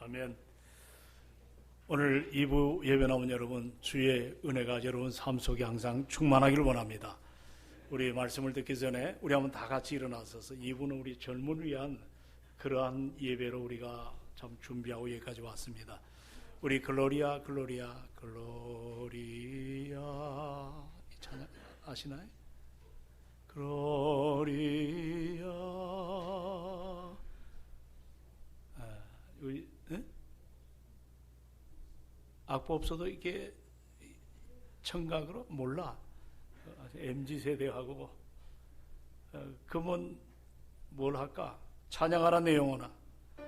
아멘. 오늘 2부 예배 나온 여러분, 주의 은혜가 여러분 삶 속에 항상 충만하기를 원합니다. 우리 말씀을 듣기 전에 우리 한번 다 같이 일어나서서 2부는 우리 젊은을 위한 그러한 예배로 우리가 참 준비하고 여기까지 왔습니다. 우리 글로리아 글로리아 글로리아 이 찬양 아시나요? 글로리아 우리 악보 없어도 이게 청각으로 몰라. MZ세대하고 그러면 뭘 할까? 찬양하라 내 영혼아.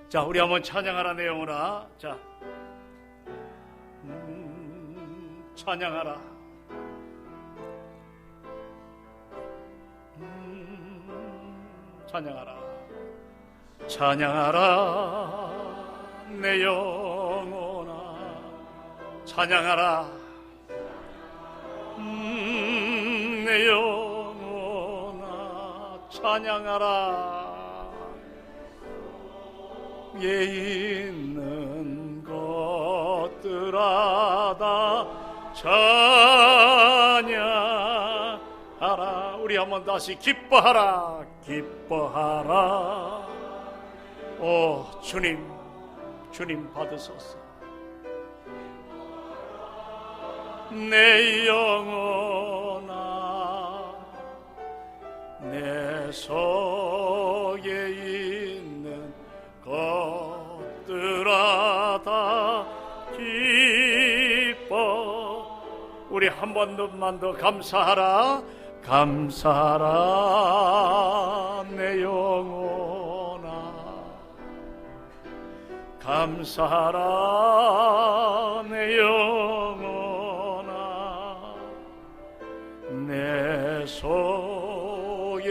자, 우리 한번 찬양하라 내 영혼아. 자, 찬양하라. 찬양하라. 찬양하라 내 영혼아. 찬양하라 내 영혼아. 찬양하라. 예 있는 것들아 다 찬양하라. 우리 한번 다시 기뻐하라. 기뻐하라. 오 주님, 주님 받으소서. 내 영혼아 내 속에 있는 것들아 다 기뻐. 우리 한 번만 더 감사하라. 감사하라 내 영혼아. 감사하라 내 영혼아. 내 속에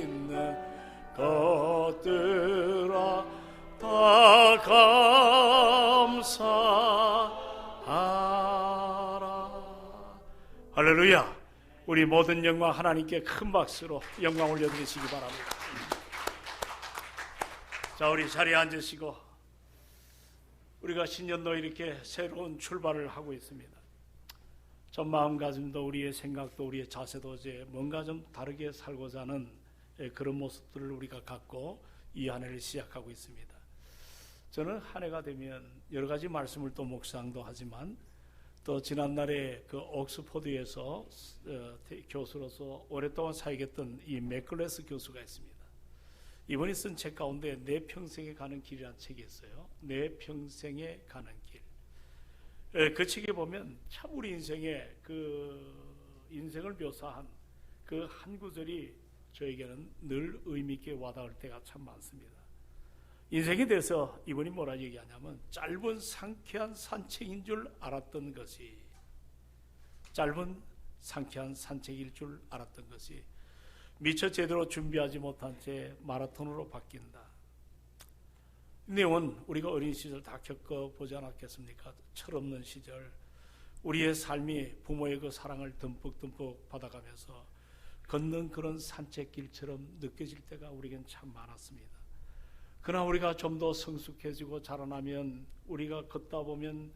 있는 것들아 다 감사하라. 할렐루야. 우리 모든 영광 하나님께 큰 박수로 영광 올려드리시기 바랍니다. 자, 우리 자리에 앉으시고 우리가 신년도 이렇게 새로운 출발을 하고 있습니다. 전 마음가짐도 우리의 생각도 우리의 자세도 이제 뭔가 좀 다르게 살고자 하는 그런 모습들을 우리가 갖고 이 한 해를 시작하고 있습니다. 저는 한 해가 되면 여러 가지 말씀을 또 묵상도 하지만 또 지난날에 그 옥스포드에서 교수로서 오랫동안 사역했던 이 맥글레스 교수가 있습니다. 이분이 쓴 책 가운데 내 평생에 가는 길이라는 책이 있어요. 내 평생에 가는 길. 그 책에 보면 참 우리 인생의 그 인생을 묘사한 그 한 구절이 저에게는 늘 의미 있게 와닿을 때가 참 많습니다. 인생에 대해서 이분이 뭐라 얘기하냐면 짧은 상쾌한 산책인 줄 알았던 것이, 짧은 상쾌한 산책일 줄 알았던 것이 미처 제대로 준비하지 못한 채 마라톤으로 바뀐다. 이 내용은 우리가 어린 시절 다 겪어보지 않았겠습니까? 철없는 시절, 우리의 삶이 부모의 그 사랑을 듬뿍듬뿍 받아가면서 걷는 그런 산책길처럼 느껴질 때가 우리에겐 참 많았습니다. 그러나 우리가 좀 더 성숙해지고 자라나면 우리가 걷다 보면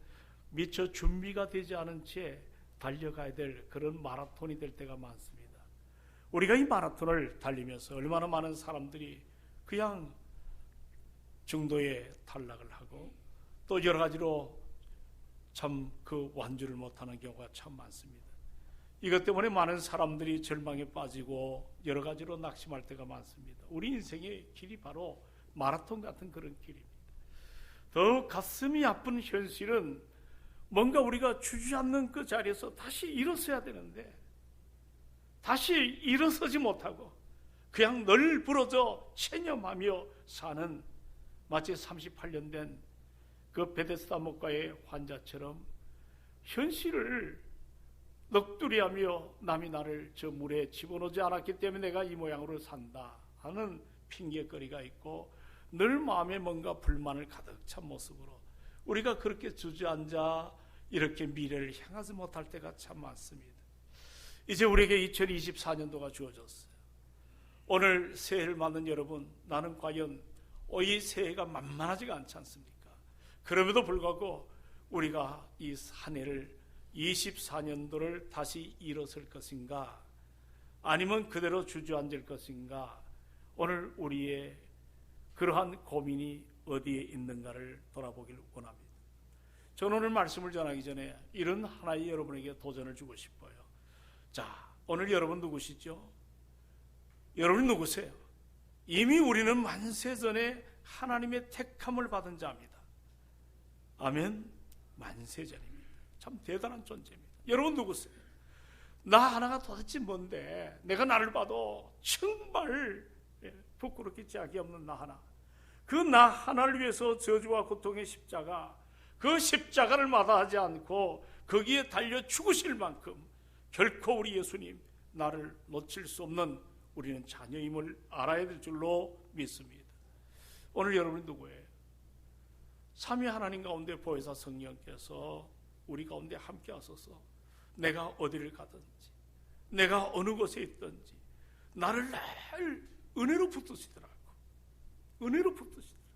미처 준비가 되지 않은 채 달려가야 될 그런 마라톤이 될 때가 많습니다. 우리가 이 마라톤을 달리면서 얼마나 많은 사람들이 그냥 중도에 탈락을 하고 또 여러 가지로 참 그 완주를 못하는 경우가 참 많습니다. 이것 때문에 많은 사람들이 절망에 빠지고 여러 가지로 낙심할 때가 많습니다. 우리 인생의 길이 바로 마라톤 같은 그런 길입니다. 더욱 가슴이 아픈 현실은 뭔가 우리가 주저앉는 그 자리에서 다시 일어서야 되는데 다시 일어서지 못하고 그냥 늘 부러져 체념하며 사는 마치 38년 된 그 베데스다 목가의 환자처럼 현실을 넋두리하며 남이 나를 저 물에 집어넣지 않았기 때문에 내가 이 모양으로 산다 하는 핑계거리가 있고 늘 마음에 뭔가 불만을 가득 찬 모습으로 우리가 그렇게 주저앉아 이렇게 미래를 향하지 못할 때가 참 많습니다. 이제 우리에게 2024년도가 주어졌어요. 오늘 새해를 맞는 여러분, 나는 과연 이 새해가 만만하지가 않지 않습니까? 그럼에도 불구하고 우리가 이 한 해를 24년도를 다시 일어설 것인가, 아니면 그대로 주저앉을 것인가, 오늘 우리의 그러한 고민이 어디에 있는가를 돌아보길 원합니다. 저는 오늘 말씀을 전하기 전에 이런 하나의 여러분에게 도전을 주고 싶어요. 자, 오늘 여러분 누구시죠? 여러분 누구세요? 이미 우리는 만세전에 하나님의 택함을 받은 자입니다. 아멘. 만세전입니다. 참 대단한 존재입니다. 여러분 누구세요? 나 하나가 도대체 뭔데, 내가 나를 봐도 정말 부끄럽게 짝이 없는 나 하나, 그 나 하나를 위해서 저주와 고통의 십자가, 그 십자가를 마다하지 않고 거기에 달려 죽으실 만큼 결코 우리 예수님 나를 놓칠 수 없는 우리는 자녀임을 알아야 될 줄로 믿습니다. 오늘 여러분이 누구예요? 삼위 하나님 가운데 보혜사 성령께서 우리 가운데 함께 하소서 내가 어디를 가든지, 내가 어느 곳에 있든지 나를 늘 은혜로 붙드시더라고. 은혜로 붙드시더라고.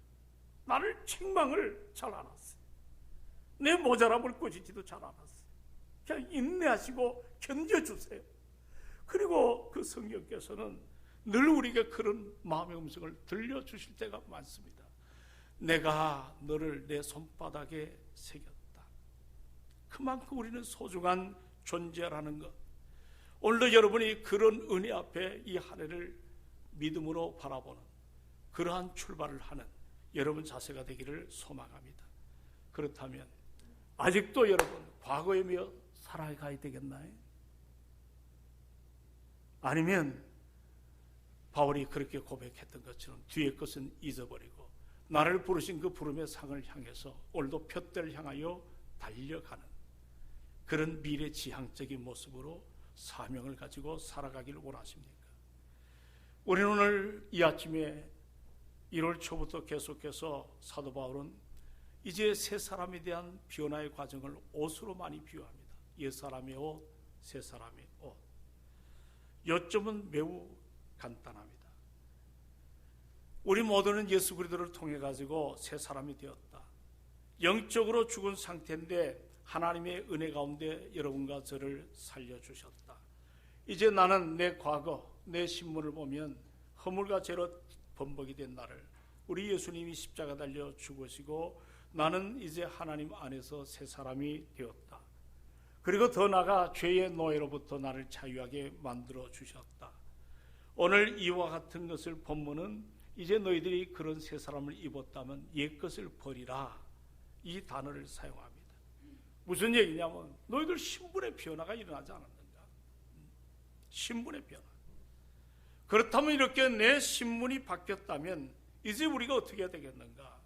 나를 책망을 잘 안 하세요. 내 모자람을 꾸짖지도 잘 안 하세요. 그냥 인내하시고 견뎌주세요. 그리고 그 성령께서는 늘 우리에게 그런 마음의 음성을 들려주실 때가 많습니다. 내가 너를 내 손바닥에 새겼다. 그만큼 우리는 소중한 존재라는 것. 오늘도 여러분이 그런 은혜 앞에 이 한 해를 믿음으로 바라보는 그러한 출발을 하는 여러분 자세가 되기를 소망합니다. 그렇다면 아직도 여러분 과거에 며 살아가야 되겠나요? 아니면 바울이 그렇게 고백했던 것처럼 뒤의 것은 잊어버리고 나를 부르신 그 부름의 상을 향해서 오늘도 푯대를 향하여 달려가는 그런 미래지향적인 모습으로 사명을 가지고 살아가기를 원하십니까? 우리는 오늘 이 아침에 1월 초부터 계속해서 사도 바울은 이제 새 사람에 대한 변화의 과정을 옷으로 많이 비유합니다. 옛 사람의 옷, 새 사람의 옷. 요점은 매우 간단합니다. 우리 모두는 예수 그리스도를 통해 가지고 새 사람이 되었다. 영적으로 죽은 상태인데 하나님의 은혜 가운데 여러분과 저를 살려주셨다. 이제 나는 내 과거, 내 신문을 보면 허물과 죄로 범벅이 된 나를 우리 예수님이 십자가 달려 죽으시고 나는 이제 하나님 안에서 새 사람이 되었다. 그리고 더 나아가 죄의 노예로부터 나를 자유하게 만들어 주셨다. 오늘 이와 같은 것을 본문은 이제 너희들이 그런 새 사람을 입었다면 옛것을 버리라, 이 단어를 사용합니다. 무슨 얘기냐면 너희들 신분의 변화가 일어나지 않았는가? 신분의 변화. 그렇다면 이렇게 내 신분이 바뀌었다면 이제 우리가 어떻게 해야 되겠는가?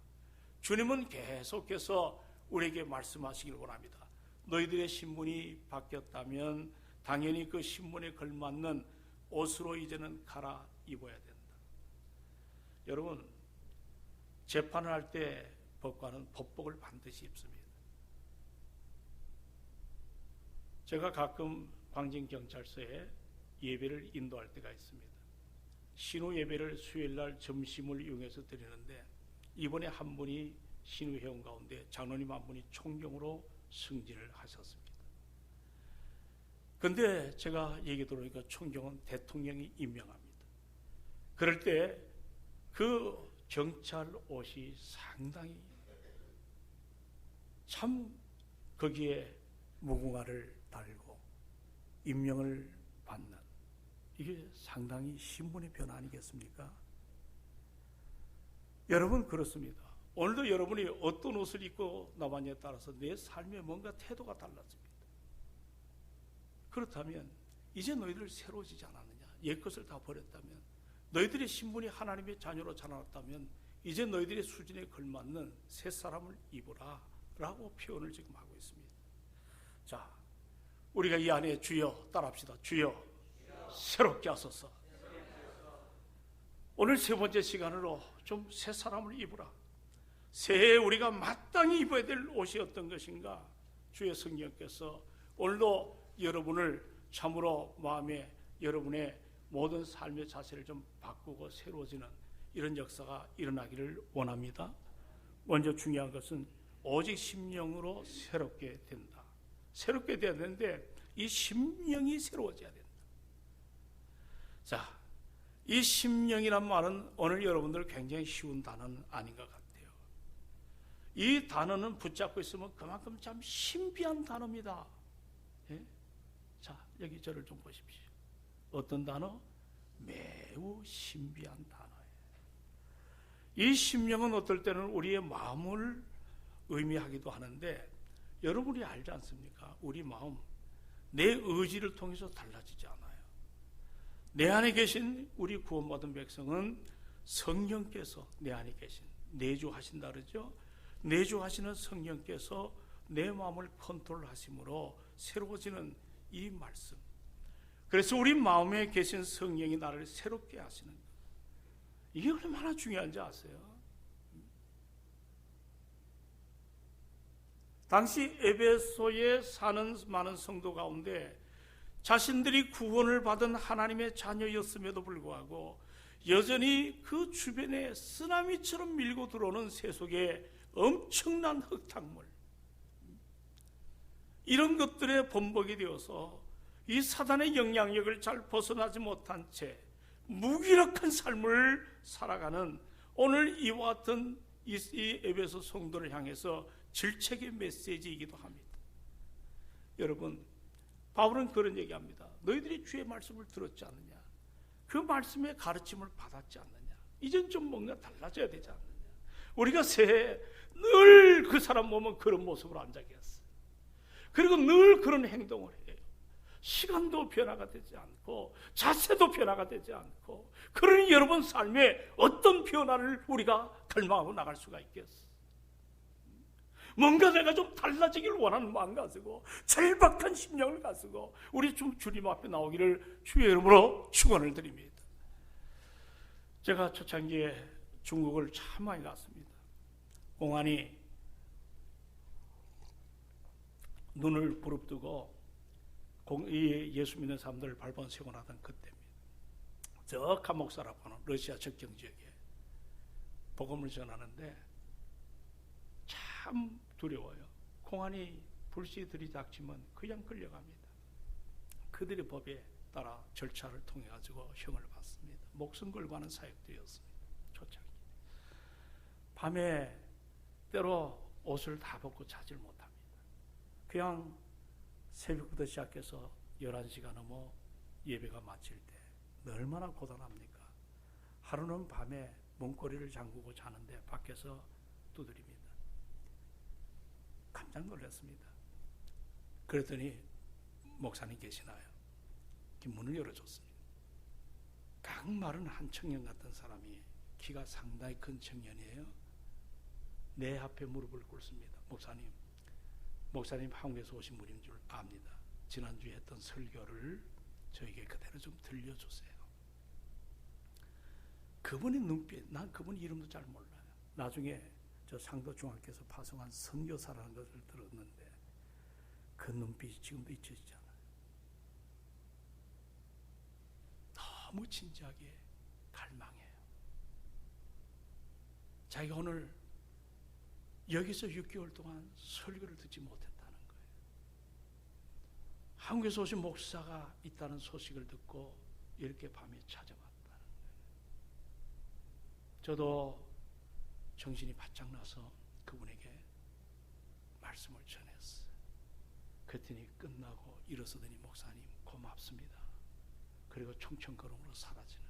주님은 계속해서 우리에게 말씀하시길 원합니다. 너희들의 신분이 바뀌었다면 당연히 그 신분에 걸맞는 옷으로 이제는 갈아입어야 된다. 여러분, 재판을 할 때 법관은 법복을 반드시 입습니다. 제가 가끔 광진경찰서에 예배를 인도할 때가 있습니다. 신우 예배를 수요일날 점심을 이용해서 드리는데 이번에 한 분이 신우 회원 가운데 장로님 한 분이 총경으로 승진을 하셨습니다. 그런데 제가 얘기 들으니까 총경은 대통령이 임명합니다. 그럴 때 그 경찰 옷이 상당히 참 거기에 무궁화를 달고 임명을 받는, 이게 상당히 신분의 변화 아니겠습니까? 여러분 그렇습니다. 오늘도 여러분이 어떤 옷을 입고 나왔냐에 따라서 내 삶에 뭔가 태도가 달라집니다. 그렇다면 이제 너희들 새로워지지 않았느냐? 옛것을 다 버렸다면, 너희들의 신분이 하나님의 자녀로 자라났다면 이제 너희들의 수준에 걸맞는 새 사람을 입으라 라고 표현을 지금 하고 있습니다. 자, 우리가 이 안에 주여 따라합시다. 주여 새롭게 하소서. 오늘 세 번째 시간으로 좀 새 사람을 입으라. 새해에 우리가 마땅히 입어야 될 옷이 어떤 것인가? 주의 성령께서 오늘도 여러분을 참으로 마음에 여러분의 모든 삶의 자세를 좀 바꾸고 새로워지는 이런 역사가 일어나기를 원합니다. 먼저 중요한 것은 오직 심령으로 새롭게 된다. 새롭게 돼야 되는데 이 심령이 새로워져야 된다. 자, 이 심령이란 말은 오늘 여러분들 굉장히 쉬운 단어는 아닌 것 같아요. 이 단어는 붙잡고 있으면 그만큼 참 신비한 단어입니다. 예? 자, 여기 저를 좀 보십시오. 어떤 단어? 매우 신비한 단어예요. 이 심령은 어떨 때는 우리의 마음을 의미하기도 하는데, 여러분이 알지 않습니까? 우리 마음, 내 의지를 통해서 달라지지 않아요. 내 안에 계신 우리 구원받은 백성은 성령께서 내 안에 계신, 내주하신다 그러죠. 내주하시는 성령께서 내 마음을 컨트롤하심으로 새로워지는 이 말씀. 그래서 우리 마음에 계신 성령이 나를 새롭게 하시는 것. 이게 얼마나 중요한지 아세요? 당시 에베소에 사는 많은 성도 가운데 자신들이 구원을 받은 하나님의 자녀였음에도 불구하고 여전히 그 주변에 쓰나미처럼 밀고 들어오는 세속의 엄청난 흙탕물, 이런 것들의 본보기 되어서 이 사단의 영향력을 잘 벗어나지 못한 채 무기력한 삶을 살아가는 오늘 이와 같은 이 에베소 성도를 향해서 질책의 메시지이기도 합니다. 여러분, 바울은 그런 얘기합니다. 너희들이 주의 말씀을 들었지 않느냐? 그 말씀의 가르침을 받았지 않느냐? 이젠 좀 뭔가 달라져야 되지 않느냐? 우리가 새해 늘 그 사람 보면 그런 모습으로 앉아 계셨어요. 그리고 늘 그런 행동을 해요. 시간도 변화가 되지 않고 자세도 변화가 되지 않고, 그러니 여러분 삶에 어떤 변화를 우리가 갈망하고 나갈 수가 있겠어요? 뭔가 내가 좀 달라지기를 원하는 마음 가지고 절박한 심령을 가지고 우리 주님 앞에 나오기를 주의 이름으로 축원을 드립니다. 제가 초창기에 중국을 참 많이 갔습니다. 공안이 눈을 부릅뜨고 예수 믿는 사람들을 발본세곤하던 그때입니다. 저 감옥사라고 하는 러시아 접경 지역에 복음을 전하는데 참 두려워요. 공안이 불씨 들이닥치면 그냥 끌려갑니다. 그들의 법에 따라 절차를 통해 가지고 형을 받습니다. 목숨 걸고 하는 사역들이었습니다. 초창기. 밤에 때로 옷을 다 벗고 자질 못합니다. 그냥 새벽부터 시작해서 11시가 넘어 예배가 마칠 때 얼마나 고단합니까? 하루는 밤에 문고리를 잠그고 자는데 밖에서 두드립니다. 깜짝 놀랐습니다. 그랬더니 목사님 계시나요? 문을 열어줬습니다. 강마른 한 청년 같은 사람이, 키가 상당히 큰 청년이에요. 내 앞에 무릎을 꿇습니다. 목사님 한국에서 오신 분인 줄 압니다. 지난주에 했던 설교를 저에게 그대로 좀 들려주세요. 그분의 눈빛, 난 그분 이름도 잘 몰라요. 나중에 저 상도 중학교에서 파송한 선교사라는 것을 들었는데 그 눈빛이 지금도 잊혀지잖아요. 너무 진지하게 갈망해요. 자기가 오늘 여기서 6개월 동안 설교를 듣지 못했다는 거예요. 한국에서 오신 목사가 있다는 소식을 듣고 이렇게 밤에 찾아왔다는 거예요. 저도 정신이 바짝 나서 그분에게 말씀을 전했어요. 그랬더니 끝나고 일어서더니 목사님 고맙습니다. 그리고 총총걸음으로 사라지는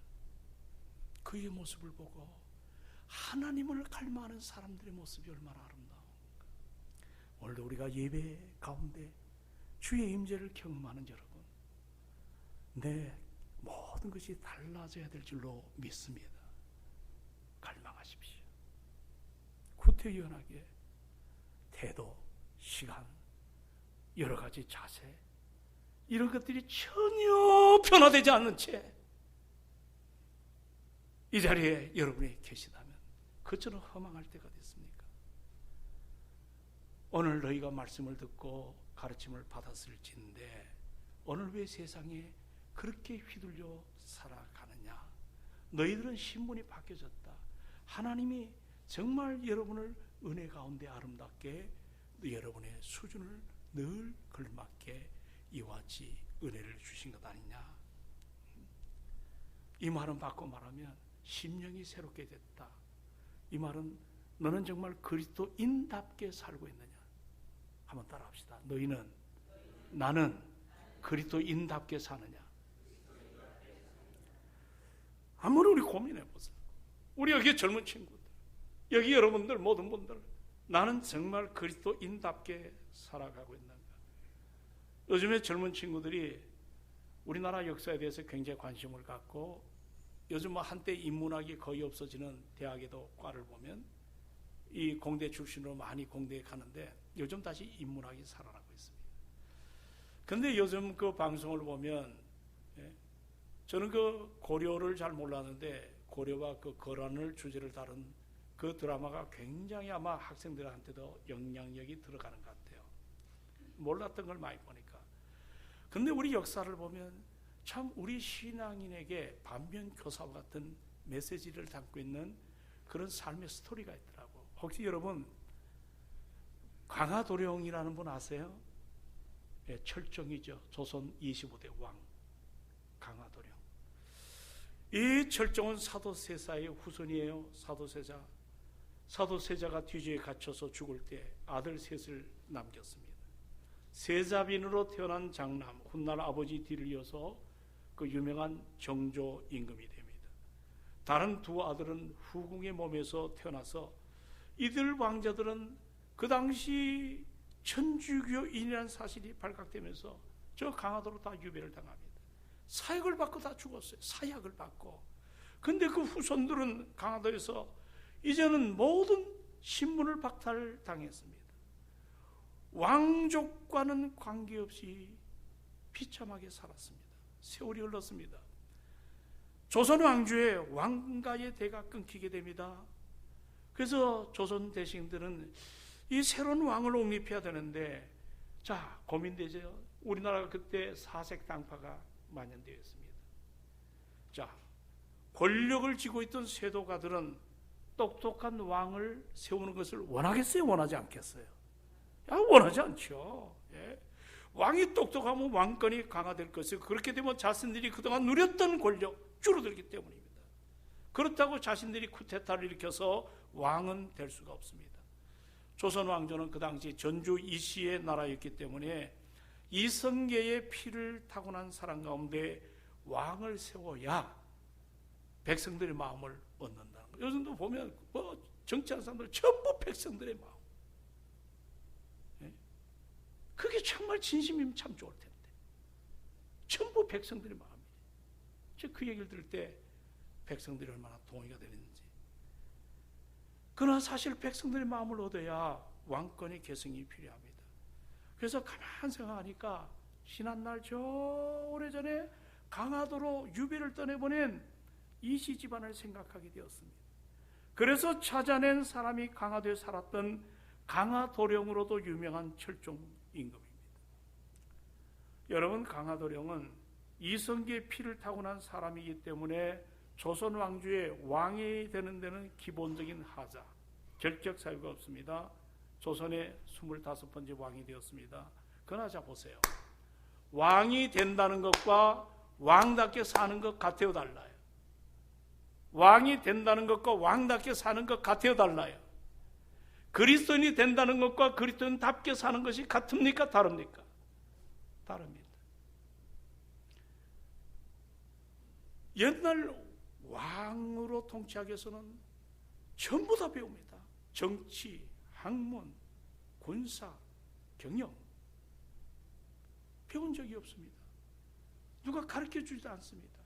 그의 모습을 보고 하나님을 갈망하는 사람들의 모습이 얼마나 아름다운가. 오늘도 우리가 예배 가운데 주의 임재를 경험하는 여러분, 내 모든 것이 달라져야 될 줄로 믿습니다. 갈망하십시오. 구태연하게 태도, 시간, 여러 가지 자세, 이런 것들이 전혀 변화되지 않는 채 이 자리에 여러분이 계시다면 그처럼 허망할 때가 됐습니까? 오늘 너희가 말씀을 듣고 가르침을 받았을진데 오늘 왜 세상에 그렇게 휘둘려 살아가느냐? 너희들은 신분이 바뀌어졌다. 하나님이 정말 여러분을 은혜 가운데 아름답게 여러분의 수준을 늘 걸맞게 이와 같이 은혜를 주신 것 아니냐. 이 말은 바꿔 말하면 심령이 새롭게 됐다. 이 말은 너는 정말 그리스도인답게 살고 있느냐. 한번 따라합시다. 너희는, 나는 그리스도인답게 사느냐. 한번 우리 고민해 보세요. 우리 여기 젊은 친구들, 여기 여러분들 모든 분들, 나는 정말 그리스도인답게 살아가고 있는가. 요즘에 젊은 친구들이 우리나라 역사에 대해서 굉장히 관심을 갖고, 요즘 한때 인문학이 거의 없어지는 대학에도 과를 보면 이 공대 출신으로 많이 공대에 가는데 요즘 다시 인문학이 살아나고 있습니다. 그런데 요즘 그 방송을 보면, 저는 그 고려를 잘 몰랐는데 고려와 그 거란을 주제를 다룬 그 드라마가 굉장히 아마 학생들한테도 영향력이 들어가는 것 같아요. 몰랐던 걸 많이 보니까. 근데 우리 역사를 보면 참 우리 신앙인에게 반면교사와 같은 메시지를 담고 있는 그런 삶의 스토리가 있더라고. 혹시 여러분 강화도령이라는 분 아세요? 예, 철종이죠. 조선 25대 왕 강화도령. 이 철종은 사도세자의 후손이에요. 사도세자가 뒤지에 갇혀서 죽을 때 아들 셋을 남겼습니다. 세자빈으로 태어난 장남, 훗날 아버지 뒤를 이어서 그 유명한 정조 임금이 됩니다. 다른 두 아들은 후궁의 몸에서 태어나서 이들 왕자들은 그 당시 천주교인이라는 사실이 발각되면서 저 강화도로 다 유배를 당합니다. 사역을 받고 다 죽었어요. 사약을 받고. 근데 그 후손들은 강화도에서 이제는 모든 신분을 박탈당했습니다. 왕족과는 관계없이 비참하게 살았습니다. 세월이 흘렀습니다. 조선 왕조의 왕가의 대가 끊기게 됩니다. 그래서 조선 대신들은 이 새로운 왕을 옹립해야 되는데, 자, 고민되죠. 우리나라가 그때 사색 당파가 만연되어 있습니다. 자, 권력을 쥐고 있던 세도가들은 똑똑한 왕을 세우는 것을 원하겠어요? 원하지 않겠어요? 원하지 않죠. 예. 왕이 똑똑하면 왕권이 강화될 것이고, 그렇게 되면 자신들이 그동안 누렸던 권력 줄어들기 때문입니다. 그렇다고 자신들이 쿠데타를 일으켜서 왕은 될 수가 없습니다. 조선 왕조는 그 당시 전주 이씨의 나라였기 때문에 이성계의 피를 타고난 사람 가운데 왕을 세워야 백성들의 마음을 얻는다는 거예요. 요즘도 보면 정치하는 사람들 전부 백성들의 마음. 그게 정말 진심이면 참 좋을 텐데. 전부 백성들의 마음이에요. 그 얘기를 들을 때 백성들이 얼마나 동의가 되는지. 그러나 사실 백성들의 마음을 얻어야 왕권의 계승이 필요합니다. 그래서 가만 생각하니까 지난날 저 오래전에 강화도로 유배를 떠내보낸 이씨 집안을 생각하게 되었습니다. 그래서 찾아낸 사람이 강화도에 살았던 강화도령으로도 유명한 철종 임금입니다. 여러분, 강화도령은 이성계의 피를 타고난 사람이기 때문에 조선 왕조의 왕이 되는 데는 기본적인 하자, 결격 사유가 없습니다. 조선의 25번째 왕이 되었습니다. 그러나 자 보세요. 왕이 된다는 것과 왕답게 사는 것 같아요, 달라요? 왕이 된다는 것과 왕답게 사는 것 같아요, 달라요? 그리스도인이 된다는 것과 그리스도인답게 사는 것이 같습니까? 다릅니까? 다릅니다. 옛날 왕으로 통치하기 위해서는 전부 다 배웁니다. 정치, 학문, 군사, 경영. 배운 적이 없습니다. 누가 가르쳐주지도 않습니다.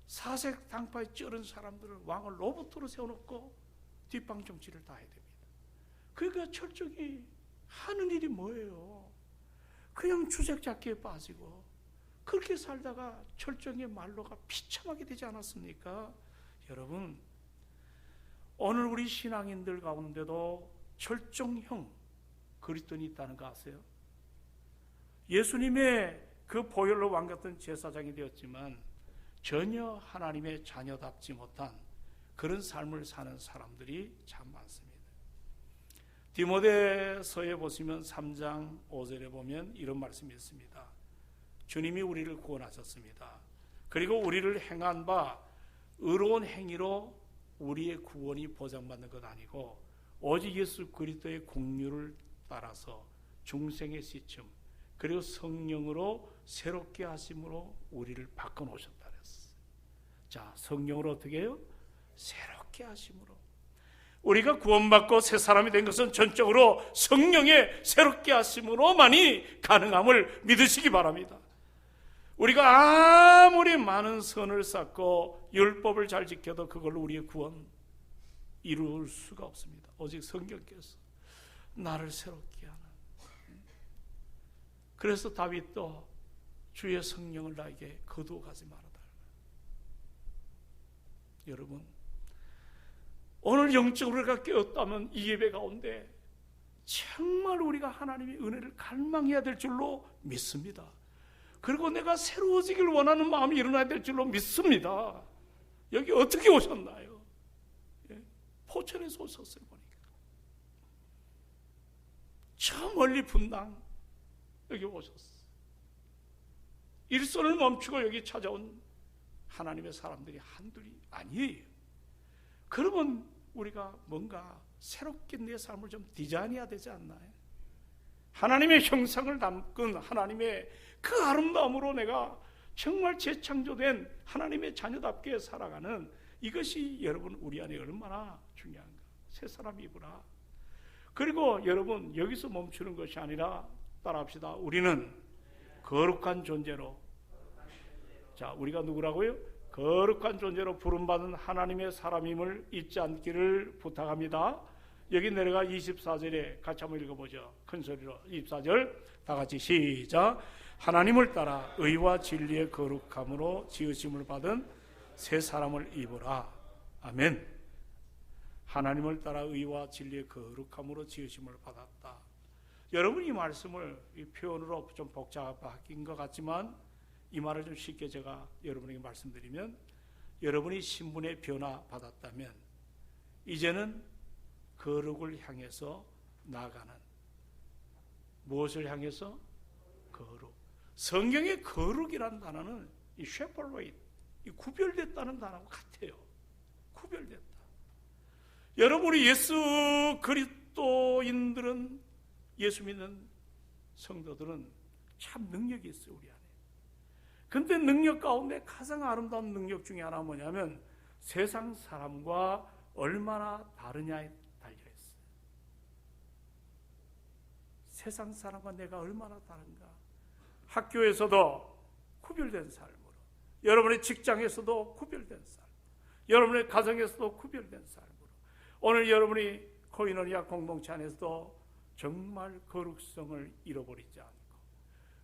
사색 당파에 쩔은 사람들은 왕을 로봇으로 세워놓고 뒷방 정치를 다 해야 됩니다. 그러니까 철종이 하는 일이 뭐예요? 그냥 주색잡기에 빠지고 그렇게 살다가 철종의 말로가 비참하게 되지 않았습니까? 여러분, 오늘 우리 신앙인들 가운데도 철종형 그리스도인이 있다는 거 아세요? 예수님의 그 보혈로 왕 같은 제사장이 되었지만 전혀 하나님의 자녀답지 못한 그런 삶을 사는 사람들이 참 많습니다. 디모데서에 보시면 3장 5절에 보면 이런 말씀이 있습니다. 주님이 우리를 구원하셨습니다. 그리고 우리를 행한 바 의로운 행위로 우리의 구원이 보장받는 것 아니고 오직 예수 그리스도의 공유를 따라서 중생의 시점 그리고 성령으로 새롭게 하심으로 우리를 바꿔놓으셨다 그랬어요. 자, 성령으로 어떻게 해요? 새롭게 하심으로. 우리가 구원받고 새 사람이 된 것은 전적으로 성령의 새롭게 하심으로만이 가능함을 믿으시기 바랍니다. 우리가 아무리 많은 선을 쌓고 율법을 잘 지켜도 그걸로 우리의 구원 이룰 수가 없습니다. 오직 성령께서 나를 새롭게 하는. 그래서 다윗도 주의 성령을 나에게 거두어 가지 말아달라. 여러분, 오늘 영적으로 우리가 깨었다면 이 예배 가운데 정말 우리가 하나님의 은혜를 갈망해야 될 줄로 믿습니다. 그리고 내가 새로워지길 원하는 마음이 일어나야 될 줄로 믿습니다. 여기 어떻게 오셨나요? 포천에서 오셨어요. 보니까 저 멀리 분당 여기 오셨어요. 일선을 멈추고 여기 찾아온 하나님의 사람들이 한둘이 아니에요. 그러면 우리가 뭔가 새롭게 내 삶을 좀 디자인해야 되지 않나요? 하나님의 형상을 담은 하나님의 그 아름다움으로 내가 정말 재창조된 하나님의 자녀답게 살아가는 이것이 여러분 우리 안에 얼마나 중요한가. 새 사람 입으라. 그리고 여러분 여기서 멈추는 것이 아니라 따라합시다. 우리는 거룩한 존재로, 자, 우리가 누구라고요? 거룩한 존재로 부름받은 하나님의 사람임을 잊지 않기를 부탁합니다. 여기 내려가 24절에 같이 한번 읽어보죠. 큰 소리로 24절 다 같이 시작. 하나님을 따라 의와 진리의 거룩함으로 지으심을 받은 새 사람을 입으라. 아멘. 하나님을 따라 의와 진리의 거룩함으로 지으심을 받았다. 여러분 이 말씀을 이 표현으로 좀 복잡한 것 같지만 이 말을 좀 쉽게 제가 여러분에게 말씀드리면, 여러분이 신분의 변화 받았다면 이제는 거룩을 향해서 나아가는, 무엇을 향해서? 거룩. 성경의 거룩이라는 단어는 이 separate, 이 구별됐다는 단어와 같아요. 구별됐다. 여러분이 예수 그리스도인들은, 예수 믿는 성도들은 참 능력이 있어요, 우리 안에. 근데 능력 가운데 가장 아름다운 능력 중에 하나가 뭐냐면 세상 사람과 얼마나 다르냐에 달려있어요. 세상 사람과 내가 얼마나 다른가. 학교에서도 구별된 삶으로, 여러분의 직장에서도 구별된 삶, 여러분의 가정에서도 구별된 삶으로, 오늘 여러분이 코이노니아 공동체 안에서도 정말 거룩성을 잃어버리지 않고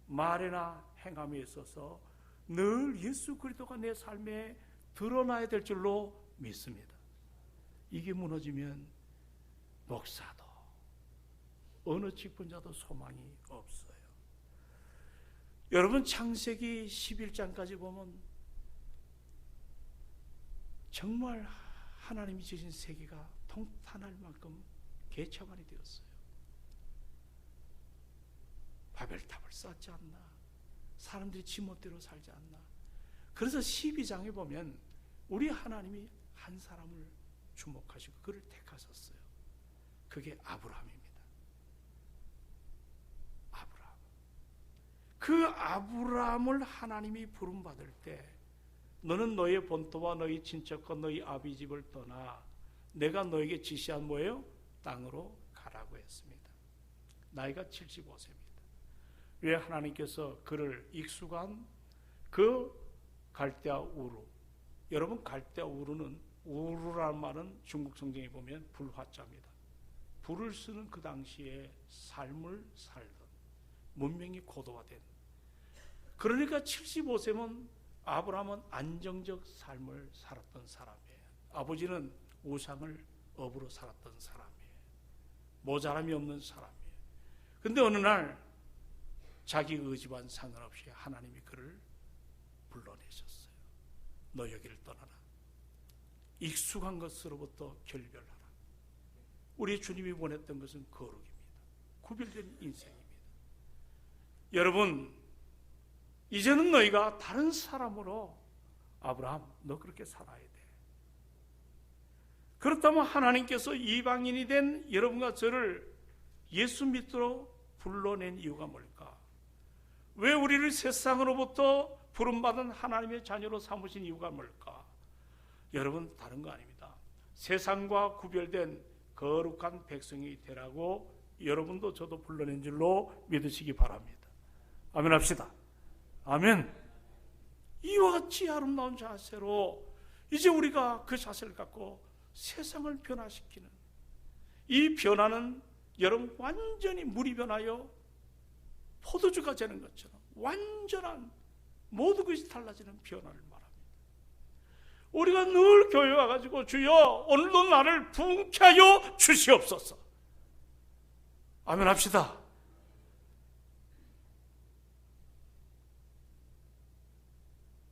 말이나 행함에 있어서 늘 예수 그리스도가 내 삶에 드러나야 될 줄로 믿습니다. 이게 무너지면 목사도 어느 직분자도 소망이 없어요. 여러분 창세기 11장까지 보면 정말 하나님이 지으신 세계가 통탄할 만큼 개척안이 되었어요. 바벨탑을 쌓지 않나, 사람들이 지멋대로 살지 않나. 그래서 12장에 보면 우리 하나님이 한 사람을 주목하시고 그를 택하셨어요. 그게 아브라함입니다. 아브라함. 그 아브라함을 하나님이 부름받을 때 너는 너의 본토와 너희 친척과 너희 아비 집을 떠나 내가 너에게 지시한 뭐예요? 땅으로 가라고 했습니다. 나이가 75세입니다. 왜 하나님께서 그를 익숙한 그 갈대아 우르, 여러분 갈대아 우르는, 우르라는 말은 중국 성경에 보면 불화자입니다. 불을 쓰는 그 당시에 삶을 살던, 문명이 고도화된, 그러니까 75세면 아브라함은 안정적 삶을 살았던 사람이에요. 아버지는 우상을 업으로 살았던 사람이에요. 모자람이 없는 사람이에요. 근데 어느 날 자기 의지와는 상관없이 하나님이 그를 불러내셨어요. 너 여기를 떠나라. 익숙한 것으로부터 결별하라. 우리 주님이 원했던 것은 거룩입니다. 구별된 인생입니다. 여러분, 이제는 너희가 다른 사람으로 아브라함, 너 그렇게 살아야 돼. 그렇다면 하나님께서 이방인이 된 여러분과 저를 예수 믿도록 불러낸 이유가 뭘까? 왜 우리를 세상으로부터 부름받은 하나님의 자녀로 삼으신 이유가 뭘까? 여러분, 다른 거 아닙니다. 세상과 구별된 거룩한 백성이 되라고 여러분도 저도 불러낸 줄로 믿으시기 바랍니다. 아멘 합시다. 아멘. 이와 같이 아름다운 자세로 이제 우리가 그 자세를 갖고 세상을 변화시키는, 이 변화는 여러분 완전히 물이 변하여 포도주가 되는 것처럼 완전한 모든 것이 달라지는 변화를 말합니다. 우리가 늘 교회 와가지고 주여 오늘도 나를 부흥케 하여 주시옵소서. 아멘 합시다.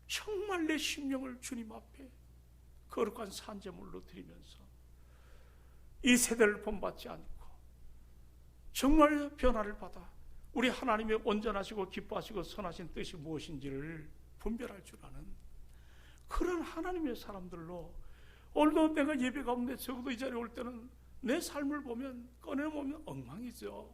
정말 내 심령을 주님 앞에 거룩한 산제물로 드리면서 이 세대를 본받지 않고 정말 변화를 받아 우리 하나님의 온전하시고 기뻐하시고 선하신 뜻이 무엇인지를 분별할 줄 아는 그런 하나님의 사람들로, 오늘도 내가 예배 가운데 적어도 이 자리에 올 때는 내 삶을 보면 꺼내보면 엉망이죠.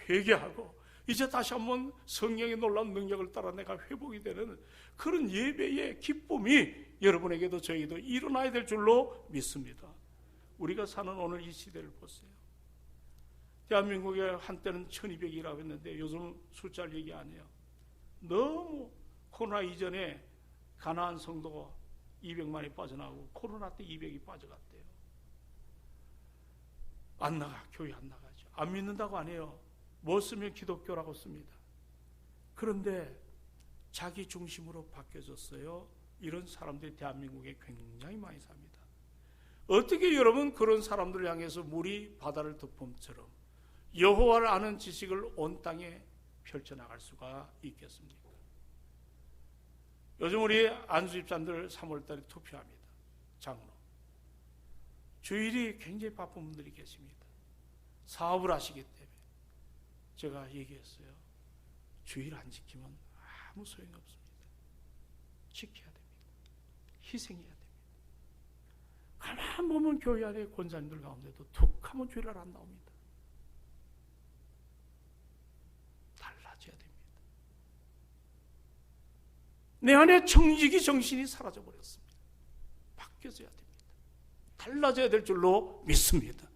회개하고 이제 다시 한번 성령의 놀라운 능력을 따라 내가 회복이 되는 그런 예배의 기쁨이 여러분에게도 저에게도 일어나야 될 줄로 믿습니다. 우리가 사는 오늘 이 시대를 보세요. 대한민국에 한때는 1200이라고 했는데 요즘 숫자를 얘기 안 해요. 너무 코로나 이전에 가나안 성도가 200만이 빠져나가고 코로나 때 200이 빠져갔대요. 안 나가, 교회 안 나가죠. 안 믿는다고 안 해요. 뭐 쓰면 기독교라고 씁니다. 그런데 자기 중심으로 바뀌어졌어요. 이런 사람들이 대한민국에 굉장히 많이 삽니다. 어떻게 여러분 그런 사람들을 향해서 물이 바다를 덮음처럼 여호와를 아는 지식을 온 땅에 펼쳐나갈 수가 있겠습니까? 요즘 우리 안수 집사님들 3월달에 투표합니다. 장로. 주일이 굉장히 바쁜 분들이 계십니다. 사업을 하시기 때문에 제가 얘기했어요. 주일 안 지키면 아무 소용이 없습니다. 지켜야 됩니다. 희생해야 됩니다. 가만 보면 교회 안에 권사님들 가운데도 툭 하면 주일날 안 나옵니다. 달라져야 됩니다. 내 안에 정직이 정신이 사라져버렸습니다. 바뀌어져야 됩니다. 달라져야 될 줄로 믿습니다.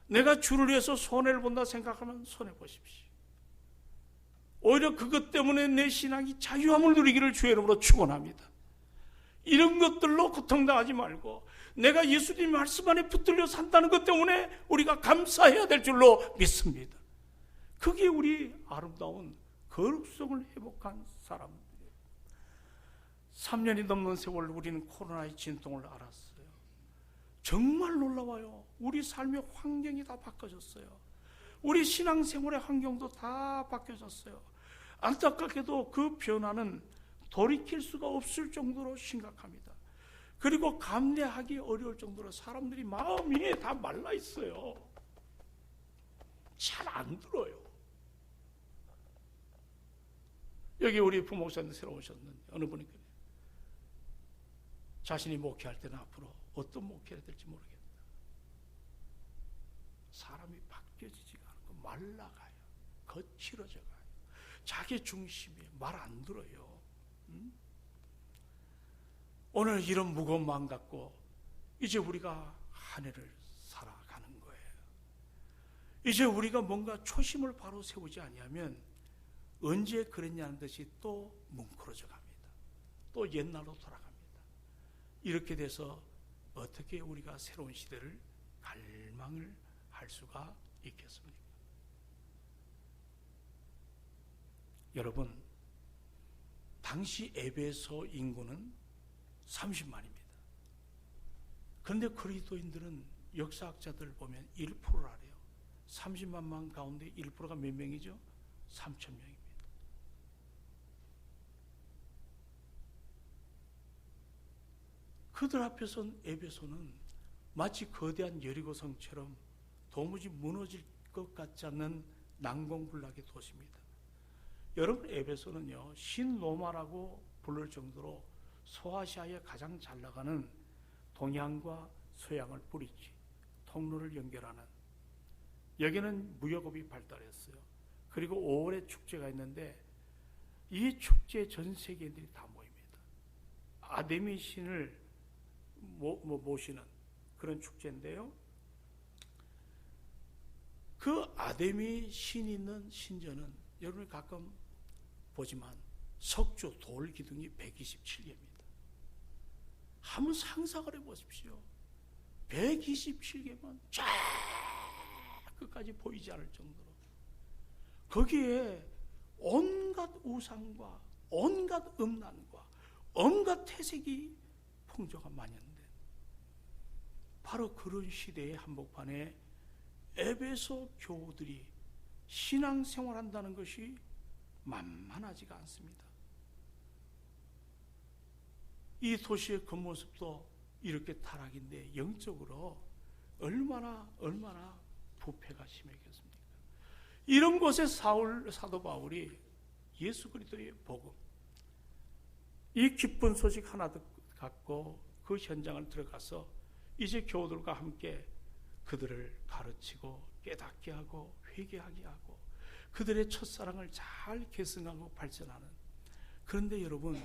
내가 주를 위해서 손해를 본다 생각하면 손해보십시오. 오히려 그것 때문에 내 신앙이 자유함을 누리기를 주의 이름으로 축원합니다. 이런 것들로 고통당하지 말고 내가 예수님 말씀 안에 붙들려 산다는 것 때문에 우리가 감사해야 될 줄로 믿습니다. 그게 우리 아름다운 거룩성을 회복한 사람들이에요. 3년이 넘는 세월 우리는 코로나의 진통을 알았어요. 정말 놀라워요. 우리 삶의 환경이 다 바뀌어졌어요. 우리 신앙생활의 환경도 다 바뀌어졌어요. 안타깝게도 그 변화는 돌이킬 수가 없을 정도로 심각합니다. 그리고 감내하기 어려울 정도로 사람들이 마음이 다 말라 있어요. 잘 안 들어요. 여기 우리 부목사님 새로 오셨는데 어느 분이 그래요. 자신이 목회할 때는 앞으로 어떤 목회를 될지 모르겠다. 사람이 바뀌어지지가 않고 말라가요. 거칠어져가요. 자기 중심에 말 안 들어요. 오늘 이런 무거운 마음 갖고 이제 우리가 한 해를 살아가는 거예요. 이제 우리가 뭔가 초심을 바로 세우지 아니하면 언제 그랬냐는 듯이 또 뭉클어져 갑니다. 또 옛날로 돌아갑니다. 이렇게 돼서 어떻게 우리가 새로운 시대를 갈망을 할 수가 있겠습니까? 여러분, 당시 에베소 인구는 30만입니다. 그런데 그리스도인들은 역사학자들 보면 1%래요. 30만만 가운데 1%가 몇 명이죠? 3,000명입니다. 그들 앞에선 에베소는 마치 거대한 여리고성처럼 도무지 무너질 것 같지 않는 난공불락의 도시입니다. 여러분, 에베소는요, 신로마라고 부를 정도로 소아시아에 가장 잘 나가는 동양과 서양을 뿌리치 통로를 연결하는, 여기는 무역업이 발달했어요. 그리고 5월에 축제가 있는데 이 축제에 전 세계인들이 다 모입니다. 아데미 신을 모시는 그런 축제인데요, 그 아데미 신이 있는 신전은 여러분이 가끔 보지만 석조 돌 기둥이 127개입니다. 한번 상상을 해보십시오. 127개면 쫙 끝까지 보이지 않을 정도로, 거기에 온갖 우상과 온갖 음란과 온갖 태색이 풍조가 만연된, 바로 그런 시대의 한복판에 에베소 교우들이 신앙생활한다는 것이 만만하지가 않습니다. 이 도시의 겉모습도 이렇게 타락인데 영적으로 얼마나 부패가 심했겠습니까? 이런 곳에 사도 바울이 예수 그리스도의 복음, 이 기쁜 소식 하나 갖고 그 현장을 들어가서 이제 교우들과 함께 그들을 가르치고 깨닫게 하고 회개하게 하고 그들의 첫사랑을 잘 계승하고 발전하는. 그런데 여러분,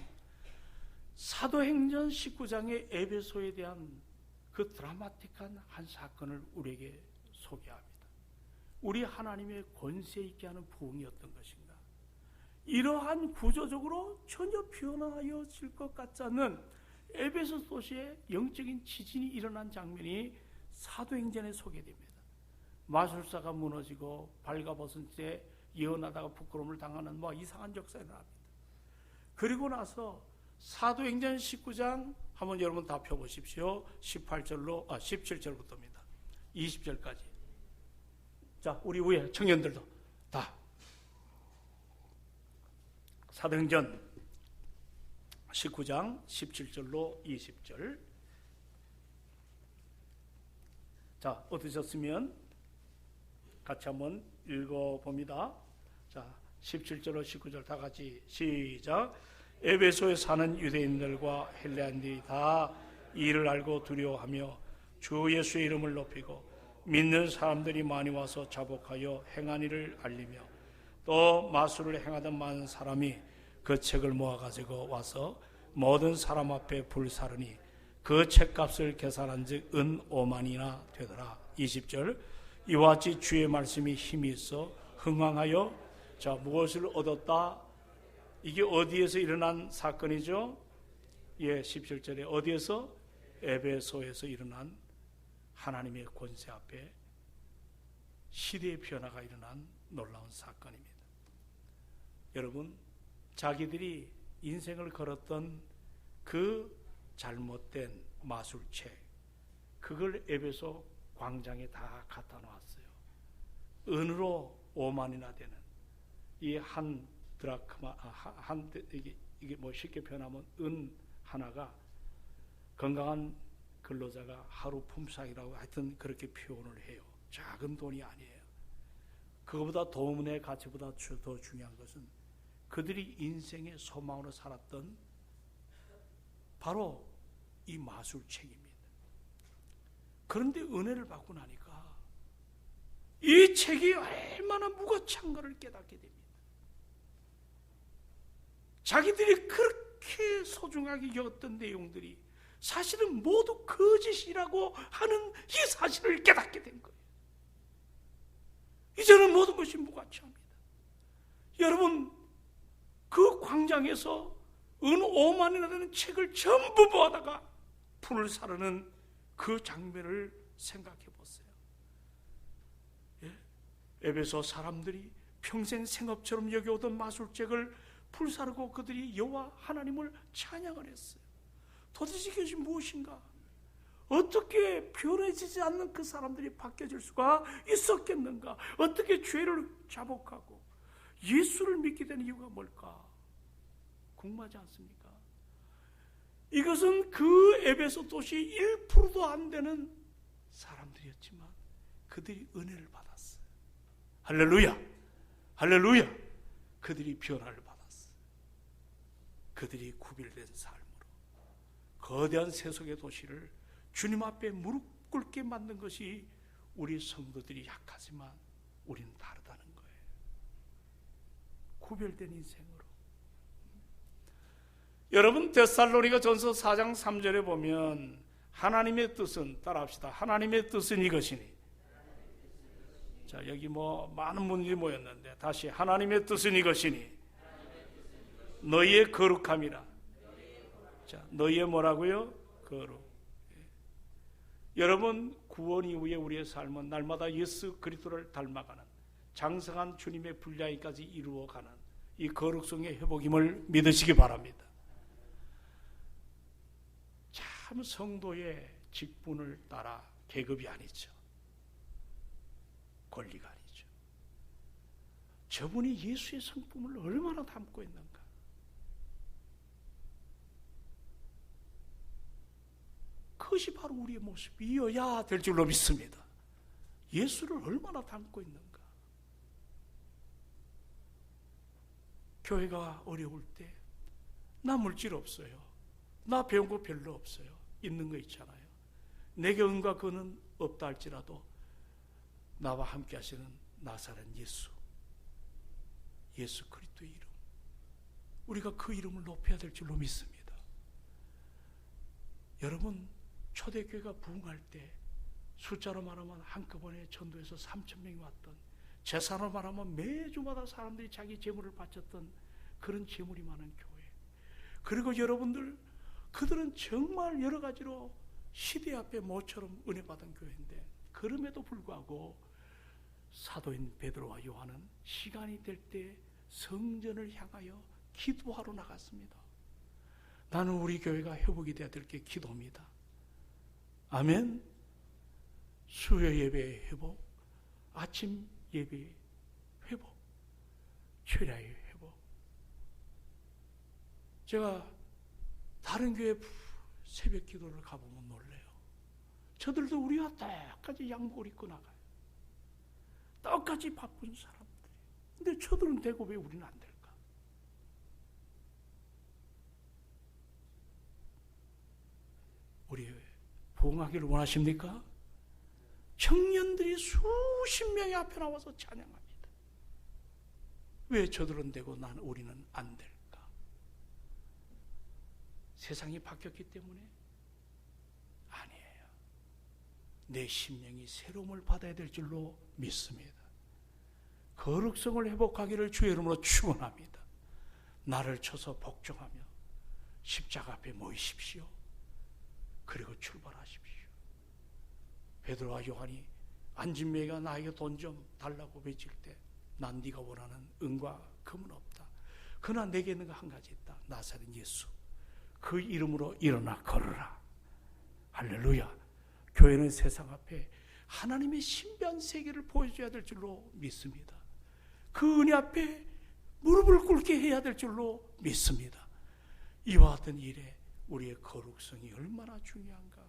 사도행전 19장의 에베소에 대한 그 드라마틱한 한 사건을 우리에게 소개합니다. 우리 하나님의 권세 있게 하는 부흥이 어떤 것인가? 이러한 구조적으로 전혀 변화하여질 것 같지 않는 에베소 도시에 영적인 지진이 일어난 장면이 사도행전에 소개됩니다. 마술사가 무너지고 발가벗은 채 예언하다가 부끄러움을 당하는 이상한 역사가 일어납니다. 그리고 나서 사도행전 19장 한번 여러분 다 펴보십시오. 17절부터입니다. 20절까지. 자, 우리 위에 청년들도 다. 사도행전 19장 17절로 20절. 자, 어떠셨으면 같이 한번 읽어봅니다. 자, 17절로 19절 다 같이 시작. 에베소에 사는 유대인들과 헬레인들이 다 이를 알고 두려워하며 주 예수의 이름을 높이고 믿는 사람들이 많이 와서 자복하여 행한 일을 알리며 또 마술을 행하던 많은 사람이 그 책을 모아가지고 와서 모든 사람 앞에 불사르니 그 책값을 계산한 즉 은 5만이나 되더라. 20절. 이와 같이 주의 말씀이 힘이 있어 흥왕하여, 자, 무엇을 얻었다? 이게 어디에서 일어난 사건이죠? 예, 17절에 어디에서? 에베소에서 일어난 하나님의 권세 앞에 시대의 변화가 일어난 놀라운 사건입니다. 여러분, 자기들이 인생을 걸었던 그 잘못된 마술책, 그걸 에베소 광장에 다 갖다 놓았어요. 은으로 5만이나 되는 이 한 드라크마, 이게 쉽게 표현하면 은 하나가 건강한 근로자가 하루 품삯이라고 하여튼 그렇게 표현을 해요. 작은 돈이 아니에요. 그거보다 돈의 가치보다 더 중요한 것은 그들이 인생의 소망으로 살았던 바로 이 마술책입니다. 그런데 은혜를 받고 나니까 이 책이 얼마나 무거찬가를 깨닫게 됩니다. 자기들이 그렇게 소중하게 여겼던 내용들이 사실은 모두 거짓이라고 하는 이 사실을 깨닫게 된 거예요. 이제는 모든 것이 무가치합니다. 여러분, 그 광장에서 은 5만이나 되는 책을 전부 모아다가 불을 사르는 그 장면을 생각해 보세요. 예? 에베소 사람들이 평생 생업처럼 여겨오던 마술책을 불사르고 그들이 여호와 하나님을 찬양을 했어요. 도대체 이것이 무엇인가? 어떻게 변해지지 않는 그 사람들이 바뀌어질 수가 있었겠는가? 어떻게 죄를 자복하고 예수를 믿게 된 이유가 뭘까? 궁금하지 않습니까? 이것은 그 에베소 도시 1%도 안 되는 사람들이었지만 그들이 은혜를 받았어요. 할렐루야! 할렐루야! 그들이 변화를 받았어요. 그들이 구별된 삶으로 거대한 세속의 도시를 주님 앞에 무릎 꿇게 만든 것이 우리 성도들이 약하지만 우리는 다르다는 거예요. 구별된 인생으로. 여러분, 데살로니가 전서 4장 3절에 보면 하나님의 뜻은, 따라합시다. 하나님의 뜻은 이것이니. 자, 여기 많은 분들이 모였는데 다시, 하나님의 뜻은 이것이니 너희의 거룩함이라. 자, 너희의 뭐라고요? 거룩. 여러분, 구원 이후에 우리의 삶은 날마다 예수 그리스도를 닮아가는 장성한 주님의 분량까지 이루어가는 이 거룩성의 회복임을 믿으시기 바랍니다. 참 성도의 직분을 따라 계급이 아니죠. 권리가 아니죠. 저분이 예수의 성품을 얼마나 담고 있는가. 그것이 바로 우리의 모습이어야 될 줄로 믿습니다. 예수를 얼마나 담고 있는가. 교회가 어려울 때 나 물질 없어요. 나 배운 거 별로 없어요. 있는 거 있잖아요. 내게 은과 그는 없다 할지라도 나와 함께 하시는 나사렛 예수, 예수 그리스도의 이름, 우리가 그 이름을 높여야 될 줄로 믿습니다. 여러분, 초대교회가 부흥할 때 숫자로 말하면 한꺼번에 전도에서 3,000명이 왔던, 재산으로 말하면 매주마다 사람들이 자기 재물을 바쳤던 그런 재물이 많은 교회. 그리고 여러분들, 그들은 정말 여러 가지로 시대 앞에 모처럼 은혜 받은 교회인데, 그럼에도 불구하고 사도인 베드로와 요한은 시간이 될 때 성전을 향하여 기도하러 나갔습니다. 나는 우리 교회가 회복이 되어야 될 게 기도입니다. 아멘. 수요 예배의 회복, 아침 예배의 회복, 철야의 회복. 제가 다른 교회 새벽 기도를 가보면 놀래요. 저들도 우리와 똑같이 양복을 입고 나가요. 똑같이 바쁜 사람들이. 근데 저들은 되고 왜 우리는 안 될까? 우리 부흥하기를 원하십니까? 청년들이 수십 명이 앞에 나와서 찬양합니다. 왜 저들은 되고 우리는 안 될까? 세상이 바뀌었기 때문에? 아니에요. 내 심령이 새로움을 받아야 될 줄로 믿습니다. 거룩성을 회복하기를 주의 이름으로 축원합니다. 나를 쳐서 복종하며 십자가 앞에 모이십시오. 그리고 출발하십시오. 베드로와 요한이 안진매가 나에게 돈 좀 달라고 외칠 때, 난 네가 원하는 은과 금은 없다. 그러나 내게 있는 거 한 가지 있다. 나사렛 예수, 그 이름으로 일어나 걸으라. 할렐루야. 교회는 세상 앞에 하나님의 신비한 세계를 보여줘야 될 줄로 믿습니다. 그 은혜 앞에 무릎을 꿇게 해야 될 줄로 믿습니다. 이와 같은 일에 우리의 거룩성이 얼마나 중요한가.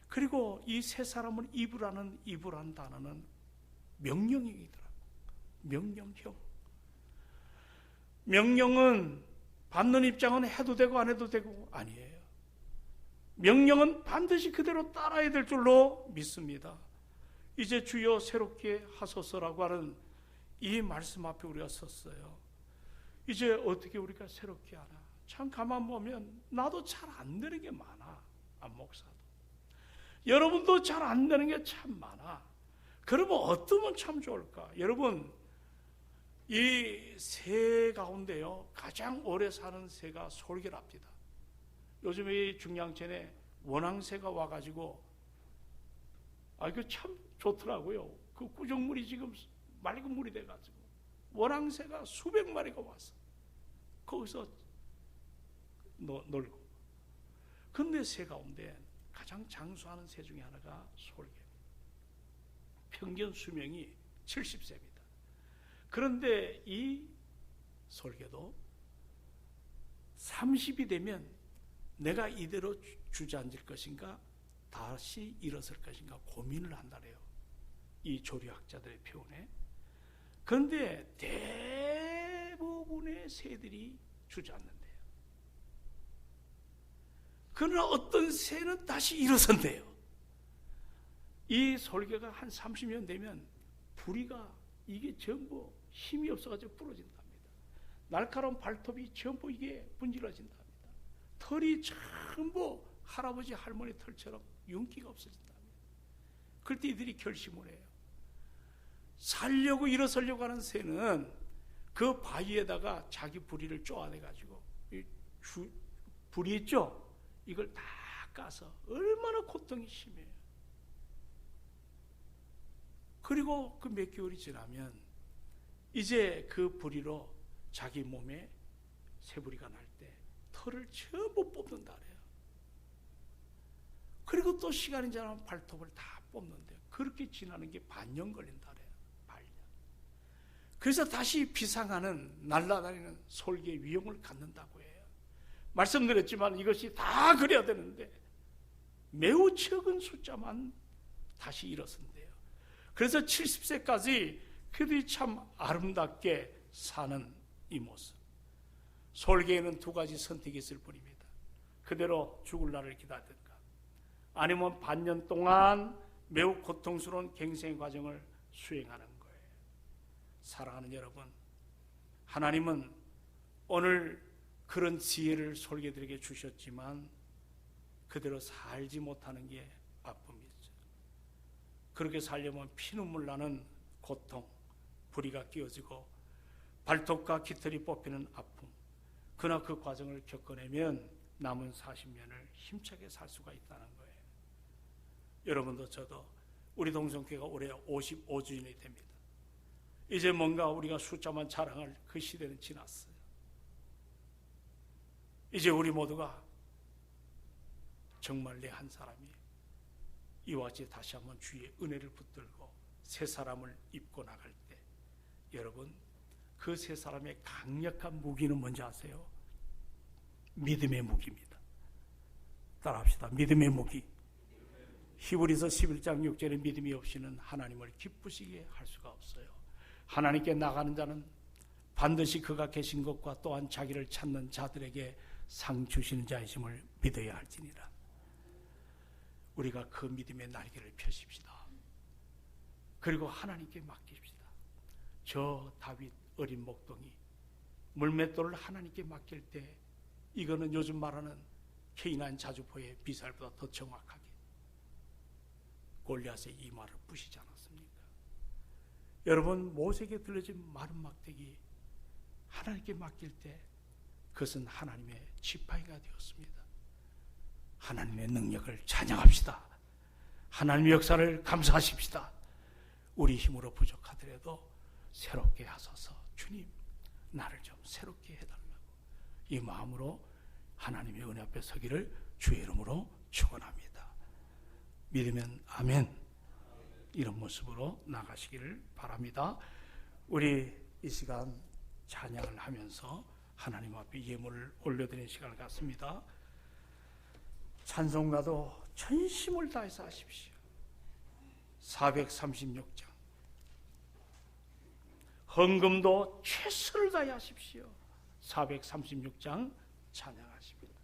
그리고 이 세 사람을 이브라는 단어는 명령형이더라. 명령형. 명령은 받는 입장은 해도 되고 안 해도 되고 아니에요. 명령은 반드시 그대로 따라야 될 줄로 믿습니다. 이제 주여 새롭게 하소서라고 하는 이 말씀 앞에 우리가 섰어요. 이제 어떻게 우리가 새롭게 하나? 참 가만 보면 나도 잘 안 되는 게 많아. 안 목사도. 여러분도 잘 안 되는 게 참 많아. 그러면 어떠면 참 좋을까? 여러분, 이 새 가운데요, 가장 오래 사는 새가 솔개랍니다. 요즘에 이 중량천에 원앙새가 와가지고, 이거 참 좋더라고요. 그 구정물이 지금 맑은 물이 돼가지고, 원앙새가 수백 마리가 와서, 거기서 놀고. 근데 새 가운데 가장 장수하는 새 중에 하나가 솔개. 평균 수명이 70세입니다. 그런데 이 솔개도 30이 되면 내가 이대로 주저앉을 것인가, 다시 일어설 것인가 고민을 한다래요. 이 조류학자들의 표현에. 그런데 대부분의 새들이 주저앉는데요. 그러나 어떤 새는 다시 일어선대요. 이 설계가 한 30년 되면 부리가 이게 전부 힘이 없어가지고 부러진답니다. 날카로운 발톱이 전부 이게 분질러진답니다. 털이 전부 할아버지 할머니 털처럼 윤기가 없어진답니다. 그럴 때 이들이 결심을 해요. 살려고 일어서려고 하는 새는 그 바위에다가 자기 부리를 쪼아내가지고 부리 있죠? 이걸 다 까서 얼마나 고통이 심해요. 그리고 그 몇 개월이 지나면 이제 그 부리로 자기 몸에 새부리가 날 때 털을 전부 뽑는다 그래요. 그리고 또 시간이 지나면 발톱을 다 뽑는데 그렇게 지나는 게 반년 걸린다 그래요. 반년. 그래서 다시 비상하는 날아다니는 솔개의 위용을 갖는다고 해요. 말씀드렸지만 이것이 다 그래야 되는데 매우 적은 숫자만 다시 일어선대요. 그래서 70세까지 그들이 참 아름답게 사는 이 모습. 솔개에는 두 가지 선택이 있을 뿐입니다. 그대로 죽을 날을 기다리든가 아니면 반년 동안 매우 고통스러운 갱생 과정을 수행하는 거예요. 사랑하는 여러분, 하나님은 오늘 그런 지혜를 솔개들에게 주셨지만 그대로 살지 못하는 게 아픔이죠. 그렇게 살려면 피눈물 나는 고통, 부리가 끼어지고 발톱과 깃털이 뽑히는 아픔. 그러나 그 과정을 겪어내면 남은 40년을 힘차게 살 수가 있다는 거예요. 여러분도 저도 우리 동성교회가 올해 55주년이 됩니다. 이제 뭔가 우리가 숫자만 자랑할 그 시대는 지났어요. 이제 우리 모두가 정말 내 한 사람이 이와 같이 다시 한번 주의 은혜를 붙들고 새 사람을 입고 나갈 때 여러분 그 세 사람의 강력한 무기는 뭔지 아세요? 믿음의 무기입니다. 따라합시다. 믿음의 무기. 히브리서 11장 6절에 믿음이 없이는 하나님을 기쁘시게 할 수가 없어요. 하나님께 나가는 자는 반드시 그가 계신 것과 또한 자기를 찾는 자들에게 상 주시는 자이심을 믿어야 할지니라. 우리가 그 믿음의 날개를 펴십시다. 그리고 하나님께 맡깁시다. 저 다윗 어린 목동이 물맷돌을 하나님께 맡길 때 이거는 요즘 말하는 케이난 자주포의 비살보다 더 정확하게 골리앗의 이마를 부시지 않았습니까? 여러분 모세에게 들려진 마른 막대기 하나님께 맡길 때 그것은 하나님의 지팡이가 되었습니다. 하나님의 능력을 찬양합시다. 하나님의 역사를 감사하십시다. 우리 힘으로 부족하더라도 새롭게 하소서. 주님 나를 좀 새롭게 해달라고 이 마음으로 하나님의 은혜 앞에 서기를 주의 이름으로 축원합니다. 믿으면 아멘. 이런 모습으로 나가시기를 바랍니다. 우리 이 시간 찬양을 하면서 하나님 앞에 예물을 올려드리는 시간을 갖습니다. 찬송가도 전심을 다해서 하십시오. 436장. 헌금도 최선을 다해 하십시오. 436장 찬양하십니다.